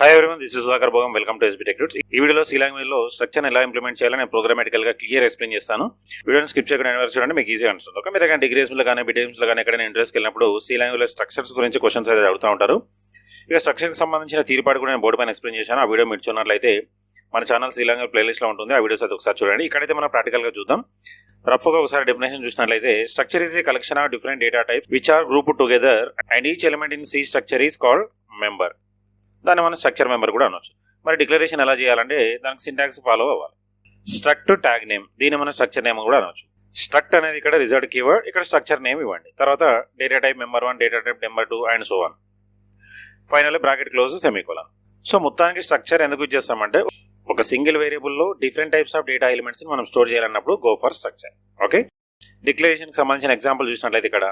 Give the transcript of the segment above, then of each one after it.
Hi everyone, this is sudhakar bogam. Welcome to sbtechtuts. ఈ వీడియోలో C language లో structure ఎలా ఇంప్లిమెంట్ చేయాలో నేను ప్రోగ్రామాటికల్ గా క్లియర్ ఎక్స్ప్లెయిన్ చేస్తాను. వీడియోని స్కిప్ చేయకుండా ఎండ్ వరకు చూడండి, మీకు ఈజీగా అనిపిస్తుంది. ఓకే, మీరు కానీ డిగ్రీస్ లో కానీ బీటెక్స్ లో కానీ ఎక్కడైనా ఇంట్రెస్ట్ వెళ్ళినప్పుడు సి లాంగ్వేజ్ లో స్ట్రక్చర్స్ గురించి క్వశ్చన్స్ అయితే అడుగుతూ ఉంటారు. ఇక స్ట్రక్చర్ కి సంబంధించిన తీరుపాటు కూడా నేను బోర్డు పైన ఎక్స్ప్లెయిన్ చేశాను. ఆ వీడియో మీరు చూసినట్లయితే మన ఛానల్ సి లాంగ్వేజ్ ప్లేలిస్ట్ లో ఉంటుంది. ఆ వీడియోస్ అయితే ఒకసారి చూడండి. ఇక్కడైతే మనం ప్రాక్టికల్ గా చూద్దాం. రఫ్ గా ఒకసారి డెఫినేషన్ చూసినట్లయితే structure is a collection of different data types which are group together and each element in C structure is called member. దాన్ని మనం స్ట్రక్చర్ మెంబర్ కూడా అనొచ్చు. మరి డిక్లరేషన్ ఎలా చేయాలంటే దానికి సింటాక్స్ ఫాలో అవ్వాలి. స్ట్రక్ట్ ట్యాగ్ నేమ్, దీన్ని మనం స్ట్రక్చర్ నేమ్ కూడా అనొచ్చు. స్ట్రక్ట్ అనేది ఇక్కడ రిజల్ట్ కీవర్డ్, ఇక్కడ స్ట్రక్చర్ నేమ్ ఇవ్వండి. తర్వాత data type member 1, data type number 2 and so on. Final bracket close semicolon. So మొత్తానికి స్ట్రక్చర్ ఎందుకు ఇచ్చేస్తామంటే ఒక సింగిల్ వేరియబుల్ లో different types of data elements మనం స్టోర్ చేయాలన్నప్పుడు go for structure. Okay, declaration కి సంబంధించిన ఎగ్జాంపుల్ చూసినట్లయితే ఇక్కడ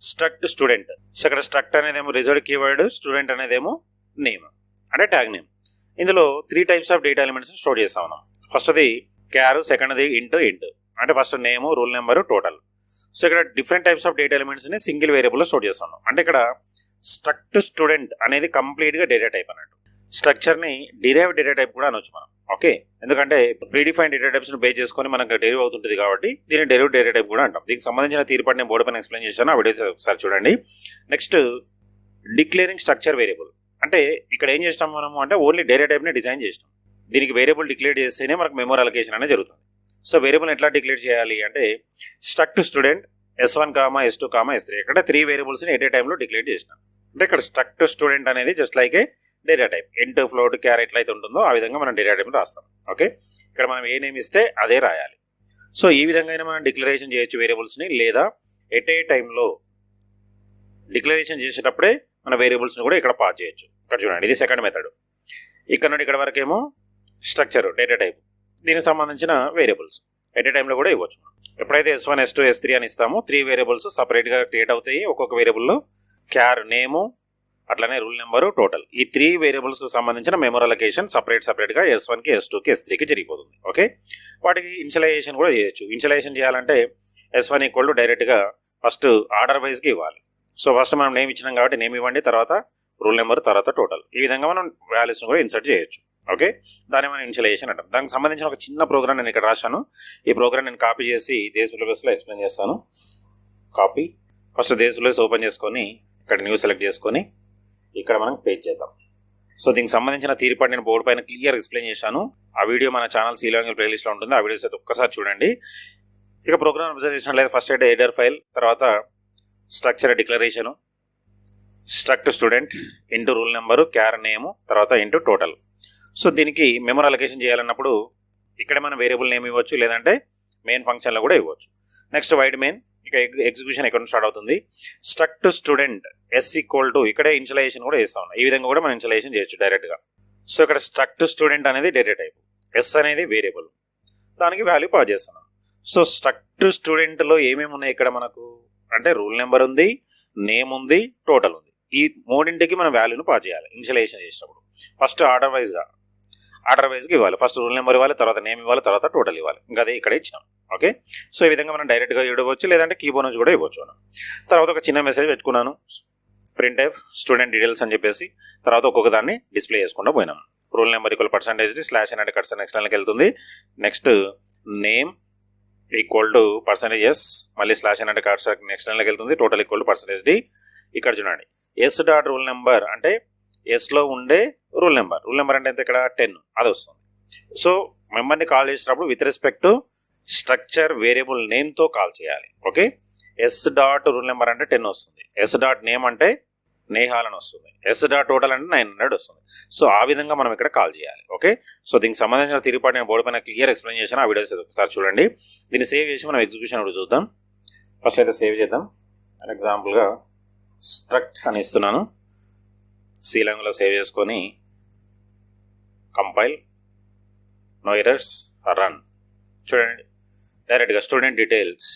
స్ట్రక్ట్ స్టూడెంట్. సో ఇక్కడ స్ట్రక్ట్ అనేదేమో రిజల్ట్ కీవర్డ్, స్టూడెంట్ అనేదేమో నేమ్ అంటే ట్యాగ్ నేమ్. ఇందులో 3 types of data elements store చేస్తా ఉన్నాం. ఫస్ట్ది క్యార్, సెకండ్ది ఇంట్ అంటే first name, roll number, total. So ఇక్కడ different types of data elements ని సింగిల్ వేరియబుల్ లో స్టోర్ చేస్తా ఉన్నాం. అంటే ఇక్కడ స్ట్రక్ట్ స్టూడెంట్ అనేది కంప్లీట్ గా డేటా టైప్ అన్నట్టు. స్ట్రక్చర్ ని డిరైవ్ డేటా టైప్ కూడా అనొచ్చు మనం. ఓకే, ఎందుకంటే ప్రీడిఫైన్ డేటా టైప్స్ ను బేస్ చేసుకొని మనకు డెరివ్ అవుతుంటుంది కాబట్టి దీన్ని డెరివ్ డేటా టైప్ కూడా అంటాం. దీనికి సంబంధించిన తీరుపాటు నేను బోర్డు పైన ఎక్స్ప్లెయిన్ చేశాను. ఆ వీడియో ఒకసారి చూడండి. Next declaring structure variable. అంటే ఇక్కడ ఏం చేస్తాం మనము అంటే ఓన్లీ డేటా టైప్ ని డిజైన్ చేస్తాం. దీనికి వేరియబుల్ డిక్లేర్ చేస్తేనే మనకు మెమరీ అలొకేషన్ అనేది జరుగుతుంది. సో వేరియబుల్ ఎట్లా డిక్లేర్ చేయాలి అంటే struct student S1, S2, S3 ఇక్కడ 3 వేరియబుల్స్ ని ఎట్ ఏ టైంలో డిక్లేర్ చేసినాం. అంటే ఇక్కడ స్ట్రక్ట్ స్టూడెంట్ అనేది జస్ట్ లైక్ ఏ డేటా టైప్. ఇంట్, ఫ్లోట్, క్యార్ ఎట్లయితే ఉంటుందో ఆ విధంగా మనం డేటా టైప్ రాస్తాం. ఓకే, ఇక్కడ మనం ఏ నేమ్ ఇస్తే అదే రాయాలి. సో ఈ విధంగా మనం డిక్లరేషన్ చేయొచ్చు వేరియబుల్స్ ని, లేదా ఎట్ ఏ టైంలో డిక్లరేషన్ చేసేటప్పుడే మన వేరియబుల్స్ ని కూడా ఇక్కడ పాస్ చేయొచ్చు. ఇక్కడ చూడండి, ఇది సెకండ్ మెథడ్. ఇక్కడ నుండి ఇక్కడ వరకేమో స్ట్రక్చర్ డేటా టైప్, దీనికి సంబంధించిన వేరియబుల్స్ ఎట్ ఏ టైంలో కూడా ఇవ్వచ్చు. ఎప్పుడైతే S1, S2, S3 అని ఇస్తామో 3 వేరియబుల్స్ సపరేట్ గా క్రియేట్ అవుతాయి. ఒక్కొక్క వేరియబుల్లో క్యార్ నేము, అట్లనే రూల్ నెంబరు, టోటల్. ఈ 3 వేరియబుల్స్ కు సంబంధించిన మెమరీ అలొకేషన్ సపరేట్ గా S1 కి, S2 కి, S3 కి జరిగిపోతుంది. ఓకే, వాటికి ఇనిషియలైజేషన్ కూడా చేయొచ్చు. ఇనిషియలైజేషన్ చేయాలంటే S1 ఈక్వల్ టు డైరెక్ట్ గా ఫస్ట్ ఆర్డర్ వైజ్ గా ఇవ్వాలి. సో ఫస్ట్ మనం నేమ్ ఇచ్చినాం కాబట్టి నేమ్ ఇవ్వండి, తర్వాత రూల్ నెంబర్, తర్వాత టోటల్. ఈ విధంగా మనం వాల్యూస్ కూడా ఇన్సర్ట్ చేయొచ్చు. ఓకే, దాన్ని మనం ఇనిషియలైజేషన్ అంటాం. దానికి సంబంధించిన ఒక చిన్న ప్రోగ్రామ్ నేను ఇక్కడ రాశాను. ఈ ప్రోగ్రామ్ నేను కాపీ చేసి దేశ్ సిలబస్ లో ఎక్స్ప్లెయిన్ చేస్తాను. కాపీ, ఫస్ట్ దేశ్ సిలబస్ ఓపెన్ చేసుకొని ఇక్కడ న్యూ సెలెక్ట్ చేసుకొని ఇక్కడ మనం పేజ్ చేద్దాం. సో దీనికి సంబంధించిన తీరుపాటు నేను బోర్డు పైన క్లియర్ ఎక్స్ప్లెయిన్ చేశాను. ఆ వీడియో మన ఛానల్ సి లాంగ్వేజ్ ప్లేలిస్ట్ లో ఉంటుంది. ఆ వీడియోస్ అయితే ఒక్కసారి చూడండి. ఇక ప్రోగ్రామ్ అబ్జర్వ్ చేసినట్లయితే ఫస్ట్ అయితే హెడర్ ఫైల్, తర్వాత structure declaration, struct student, int roll number, char name, తర్వాత ఇంటూ టోటల్. సో దీనికి మెమరీ అలొకేషన్ చేయాలన్నప్పుడు ఇక్కడ మనం వేరియబుల్ నేమ్ ఇవ్వచ్చు, లేదంటే మెయిన్ ఫంక్షన్ లో కూడా ఇవ్వచ్చు. నెక్స్ట్ వైడ్ మెయిన్, ఇక ఎగ్జిక్యూషన్ ఎక్కడ స్టార్ట్ అవుతుంది. Struct student S equal to ఇక్కడే ఇనిషియలైజేషన్ కూడా చేస్తా ఉన్నాం. ఈ విధంగా కూడా మనం ఇనిషియలైజేషన్ చేయొచ్చు డైరెక్ట్ గా. సో ఇక్కడ స్ట్రక్ట్ స్టూడెంట్ అనేది డేటా టైప్, S అనేది వేరియబుల్, దానికి వాల్యూ పాస్ చేస్తున్నాం. సో స్ట్రక్ట్ స్టూడెంట్ లో ఏమేమి ఉన్నాయి ఇక్కడ మనకు అంటే రూల్ నెంబర్ ఉంది, నేమ్ ఉంది, టోటల్ ఉంది. ఈ మూడింటికి మనం వాల్యూను పాస్ చేయాలి ఇనిషియలైజేషన్ చేసినప్పుడు. ఫస్ట్ ఆర్డర్ వైజ్ గా ఇవ్వాలి. ఫస్ట్ రూల్ నెంబర్ ఇవ్వాలి, తర్వాత నేమ్ ఇవ్వాలి, తర్వాత టోటల్ ఇవ్వాలి. ఇంకా అదే ఇక్కడ ఇచ్చినాం. ఓకే, సో ఈ విధంగా మనం డైరెక్ట్ గా ఇవ్వచ్చు, లేదంటే కీబోర్డ్ నుంచి కూడా ఇవ్వచ్చు. తర్వాత ఒక చిన్న మెసేజ్ పెట్టుకున్నాను, ప్రింట్ స్టూడెంట్ డీటెయిల్స్ అని చెప్పేసి. తర్వాత ఒక్కొక్క దాన్ని డిస్ప్లే చేసుకుంటూ పోయినాం. రూల్ నెంబర్ ఈక్వల్ %, స్లాష్ అంటే కర్సర్ ఎక్స్టర్నల్కి వెళ్తుంది. Next name equal to %S, మళ్ళీ స్లాష్ అంటే కర్సర్ ఎక్స్టర్నల్కి వెళ్తుంది. Total equal to %D. ఇక్కడ చూడండి S డాట్ రూల్ నెంబర్ అంటే S లో ఉండే రూల్ నెంబర్ అంటే ఎంత ఇక్కడ 10 అది వస్తుంది. సో మెంబర్ని కాల్ చేసినప్పుడు with respect to structure variable name తో కాల్ చేయాలి. Okay, S dot rule number అంటే 10 వస్తుంది, S డాట్ నేమ్ అంటే నేహాల్ అని వస్తుంది, S డాట్ టోటల్ అంటే 900 వస్తుంది. సో ఆ విధంగా మనం ఇక్కడ కాల్ చేయాలి. ఓకే, సో దీనికి సంబంధించిన తిరిగిపాటు నేను బోర్డు పైన క్లియర్ ఎక్స్ప్లెయిన్ చేశాను. ఆ వీడియోస్ ఒకసారి చూడండి. దీన్ని సేవ్ చేసి మనం ఎగ్జిక్యూషన్ కూడా చూద్దాం. ఫస్ట్ అయితే సేవ్ చేద్దాం. ఎగ్జాంపుల్ గా స్ట్రక్ట్ అని ఇస్తున్నాను. సి లాంగ్వేజ్ లో సేవ్ చేసుకొని కంపైల్, నో ఎర్రర్స్, రన్. చూడండి డైరెక్ట్ గా student details,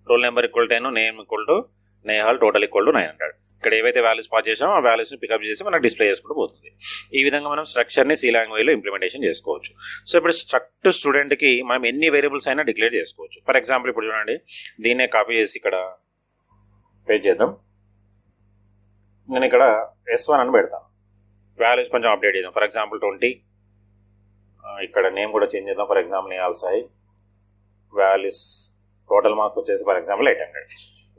roll number equal 10, name equal to Nehal, total equal to 900. ఇక్కడ ఏవైతే వాల్యూస్ పాస్ చేసామో ఆ వాల్యూస్ ని పికప్ చేసి మనకు డిస్ప్లే చేసుకుంటూ పోతుంది. ఈ విధంగా మనం స్ట్రక్చర్ ని సి లాంగ్వేజ్ లో ఇంప్లిమెంటేషన్ చేసుకోవచ్చు. సో ఇప్పుడు స్ట్రక్ట్ స్టూడెంట్ కి మనం ఎన్ని వేరియబుల్స్ అయినా డిక్లేర్ చేసుకోవచ్చు. ఫర్ ఎగ్జాంపుల్ ఇప్పుడు చూడండి, దీన్నే కాపీ చేసి ఇక్కడ పేస్ట్ చేద్దాం. నేను ఇక్కడ S1 అని పెడతాను. వాల్యూస్ కొంచెం అప్డేట్ చేద్దాం. ఫర్ ఎగ్జాంపుల్ 20, ఇక్కడ నేమ్ కూడా చేంజ్ చేద్దాం. For example Nihal Sai, values total marks వచ్చేసి ఫర్ ఎగ్జాంపుల్ 800.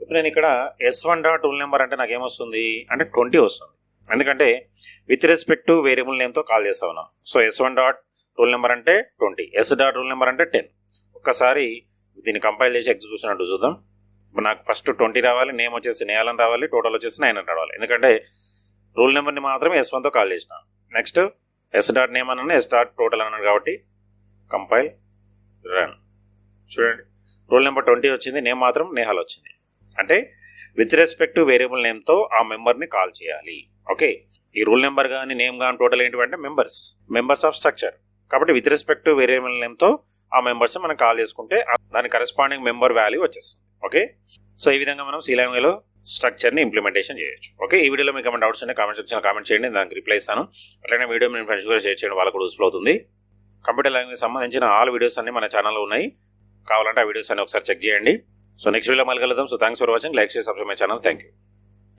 ఇప్పుడు నేను ఇక్కడ S1 డాట్ రూల్ నెంబర్ అంటే నాకు ఏమొస్తుంది అంటే 20 వస్తుంది, ఎందుకంటే విత్ రెస్పెక్ట్ టు వేరియబుల్ నేమ్తో కాల్ చేస్తా ఉన్నాం. So S1 dot rule number అంటే 20, S డాట్ రూల్ నెంబర్ అంటే 10. ఒక్కసారి దీన్ని కంపైల్ చేసి ఎగ్జిక్యూషన్ అంటూ చూద్దాం. ఇప్పుడు నాకు ఫస్ట్ 20 రావాలి, నేమ్ వచ్చేసి నేహాల్ అని రావాలి, టోటల్ వచ్చేసి 900 రావాలి, ఎందుకంటే రూల్ నెంబర్ని మాత్రమే S1తో కాల్ చేసిన. నెక్స్ట్ S డాట్ నేమ్ అన్నాను, S డాట్ టోటల్ అన్నాను, కాబట్టి కంపైల్ రన్. చూడండి రూల్ నెంబర్ 20 వచ్చింది, నేమ్ మాత్రం నేహాల్ వచ్చింది. అంటే విత్ రెస్పెక్ట్ టు వేరియబుల్ నేమ్తో ఆ మెంబర్ని కాల్ చేయాలి. ఓకే, ఈ రూల్ నెంబర్ కానీ నేమ్ కానీ టోటల్ ఏంటంటే మెంబర్స్ ఆఫ్ స్ట్రక్చర్, కాబట్టి విత్ రెస్పెక్ట్ టు వేరియబుల్ నేమ్తో ఆ మెంబర్స్ మనం కాల్ చేసుకుంటే దాని కరెస్పాండింగ్ మెంబర్ వాల్యూ వచ్చేస్తుంది. ఓకే, సో ఈ విధంగా మనం సి లాంగ్వేజ్లో స్ట్రక్చర్ని ఇంప్లిమెంటేషన్ చేయొచ్చు. ఓకే, ఈ వీడియోలో మీకు ఏమైనా డౌట్స్ ఉంటే కామెంట్ సెక్షన్లో కామెంట్ చేయండి, దానికి రిప్లై ఇస్తాను. అట్లనే వీడియో నేను ఫ్రెండ్స్ కూడా షేర్ చేయడం వాళ్ళకు కూడా యూస్ఫుల్ అవుతుంది. కంప్యూటర్ లాంగ్వేజ్ సంబంధించిన ఆల్ వీడియోస్ అన్ని మన ఛానల్లో ఉన్నాయి, కావాలంటే ఆ వీడియోస్ అన్ని ఒకసారి చెక్ చేయండి. సో నెక్స్ట్ వీడియో మళ్ళీ కలుద్దాం. So thanks for watching, like చేసి subscribe my channel. Thank you.